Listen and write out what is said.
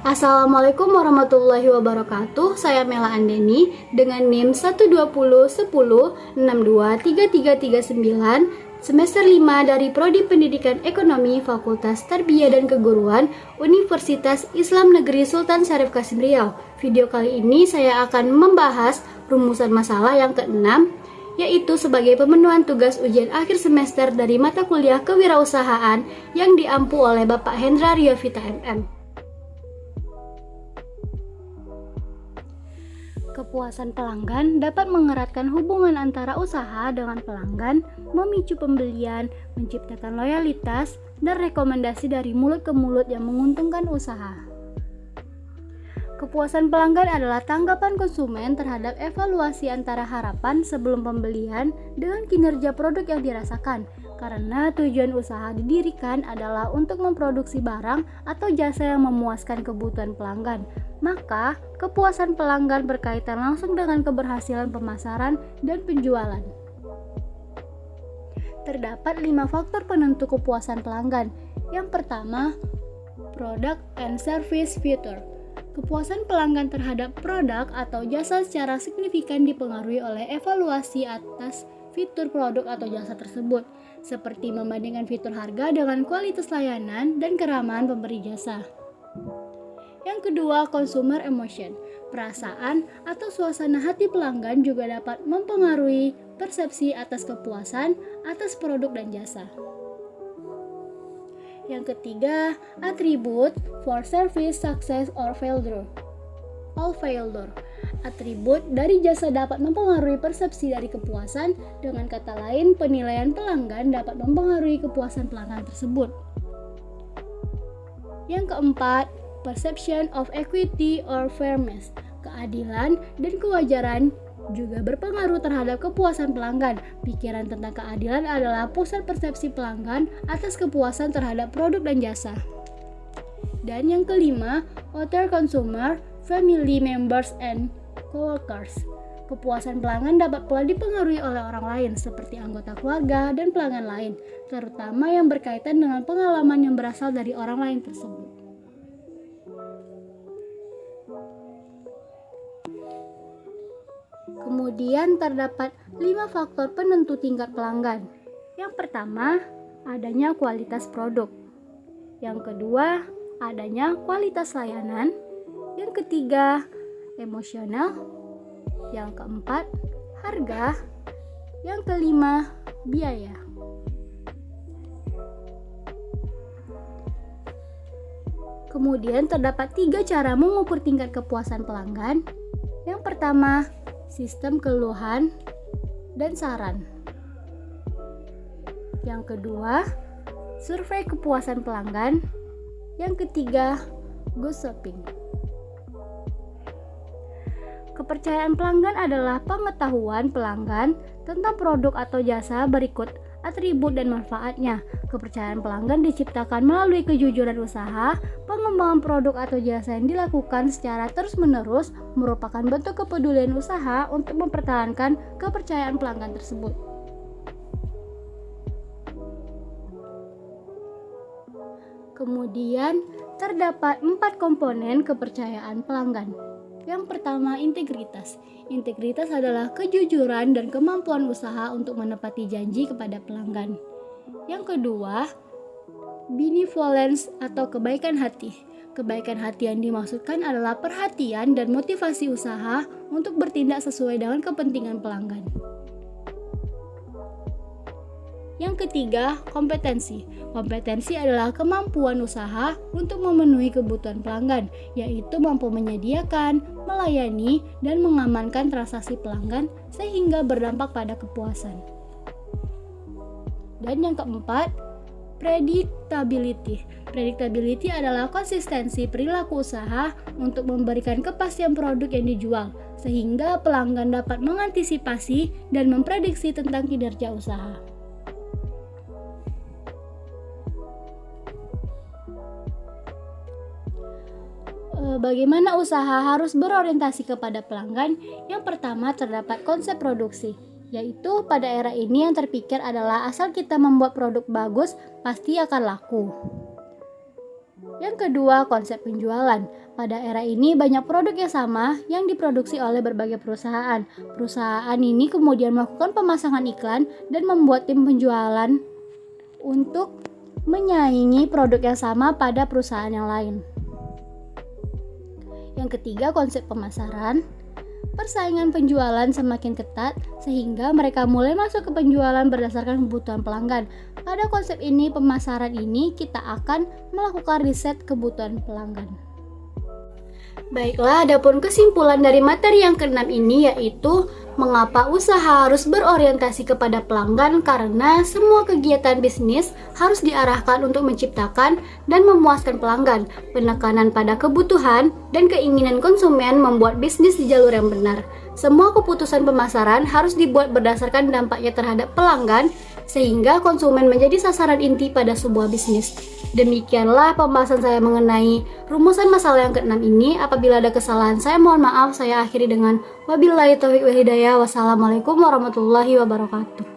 Assalamualaikum warahmatullahi wabarakatuh. Saya Mela Andeni dengan NIM 12010623339 semester 5 dari Prodi Pendidikan Ekonomi Fakultas Tarbiyah dan Keguruan Universitas Islam Negeri Sultan Syarif Kasim Riau. Video kali ini saya akan membahas rumusan masalah yang keenam, yaitu sebagai pemenuhan tugas ujian akhir semester dari mata kuliah kewirausahaan yang diampu oleh Bapak Hendra Riovita MM. Kepuasan pelanggan dapat mengeratkan hubungan antara usaha dengan pelanggan, memicu pembelian, menciptakan loyalitas, dan rekomendasi dari mulut ke mulut yang menguntungkan usaha. Kepuasan pelanggan adalah tanggapan konsumen terhadap evaluasi antara harapan sebelum pembelian dengan kinerja produk yang dirasakan, karena tujuan usaha didirikan adalah untuk memproduksi barang atau jasa yang memuaskan kebutuhan pelanggan. Maka, kepuasan pelanggan berkaitan langsung dengan keberhasilan pemasaran dan penjualan. Terdapat 5 faktor penentu kepuasan pelanggan. Yang pertama, product and service future. Kepuasan pelanggan terhadap produk atau jasa secara signifikan dipengaruhi oleh evaluasi atas fitur produk atau jasa tersebut, seperti membandingkan fitur harga dengan kualitas layanan dan keramahan pemberi jasa. Yang kedua, consumer emotion. Perasaan atau suasana hati pelanggan juga dapat mempengaruhi persepsi atas kepuasan atas produk dan jasa. Yang ketiga, atribut for service success or failure. Atribut dari jasa dapat mempengaruhi persepsi dari kepuasan. Dengan kata lain, penilaian pelanggan dapat mempengaruhi kepuasan pelanggan tersebut. Yang keempat, perception of equity or fairness. Keadilan dan kewajaran juga berpengaruh terhadap kepuasan pelanggan. Pikiran tentang keadilan adalah pusat persepsi pelanggan atas kepuasan terhadap produk dan jasa. Dan yang kelima, other consumer, family members, and coworkers. Kepuasan pelanggan dapat pula dipengaruhi oleh orang lain seperti anggota keluarga dan pelanggan lain, terutama yang berkaitan dengan pengalaman yang berasal dari orang lain tersebut. Kemudian terdapat 5 faktor penentu tingkat pelanggan. Yang pertama, adanya kualitas produk. Yang kedua, adanya kualitas layanan. Yang ketiga, emosional. Yang keempat, harga. Yang kelima, biaya. Kemudian terdapat 3 cara mengukur tingkat kepuasan pelanggan. Yang pertama, sistem keluhan dan saran. Yang kedua, survei kepuasan pelanggan. Yang ketiga, gossiping. Kepercayaan pelanggan adalah pengetahuan pelanggan tentang produk atau jasa berikut atribut dan manfaatnya. Kepercayaan pelanggan diciptakan melalui kejujuran usaha. Pengembangan produk atau jasa yang dilakukan secara terus-menerus merupakan bentuk kepedulian usaha untuk mempertahankan kepercayaan pelanggan tersebut. Kemudian terdapat 4 komponen kepercayaan pelanggan. Yang pertama, integritas. Integritas adalah kejujuran dan kemampuan usaha untuk menepati janji kepada pelanggan. Yang kedua, benevolence atau kebaikan hati. Kebaikan hati yang dimaksudkan adalah perhatian dan motivasi usaha untuk bertindak sesuai dengan kepentingan pelanggan. Yang ketiga, kompetensi. Kompetensi adalah kemampuan usaha untuk memenuhi kebutuhan pelanggan, yaitu mampu menyediakan, melayani, dan mengamankan transaksi pelanggan sehingga berdampak pada kepuasan. Dan yang keempat, predictability. Predictability adalah konsistensi perilaku usaha untuk memberikan kepastian produk yang dijual, sehingga pelanggan dapat mengantisipasi dan memprediksi tentang kinerja usaha. Bagaimana usaha harus berorientasi kepada pelanggan? Yang pertama, terdapat konsep produksi. yaitu pada era ini yang terpikir adalah asal kita membuat produk bagus, pasti akan laku. Yang kedua, konsep penjualan. Pada era ini banyak produk yang sama yang diproduksi oleh berbagai perusahaan. Perusahaan ini kemudian melakukan pemasangan iklan dan membuat tim penjualan untuk menyaingi produk yang sama pada perusahaan yang lain. Yang ketiga, konsep pemasaran. Persaingan penjualan semakin ketat sehingga mereka mulai masuk ke penjualan berdasarkan kebutuhan pelanggan. Pada konsep ini, pemasaran ini kita akan melakukan riset kebutuhan pelanggan. Baiklah, adapun kesimpulan dari materi yang keenam ini yaitu mengapa usaha harus berorientasi kepada pelanggan, karena semua kegiatan bisnis harus diarahkan untuk menciptakan dan memuaskan pelanggan. Penekanan pada kebutuhan dan keinginan konsumen membuat bisnis di jalur yang benar. Semua keputusan pemasaran harus dibuat berdasarkan dampaknya terhadap pelanggan sehingga konsumen menjadi sasaran inti pada sebuah bisnis. Demikianlah pembahasan saya mengenai rumusan masalah yang keenam ini. Apabila ada kesalahan, saya mohon maaf. Saya akhiri dengan wabillahi taufiq wal hidayah. Wassalamualaikum warahmatullahi wabarakatuh.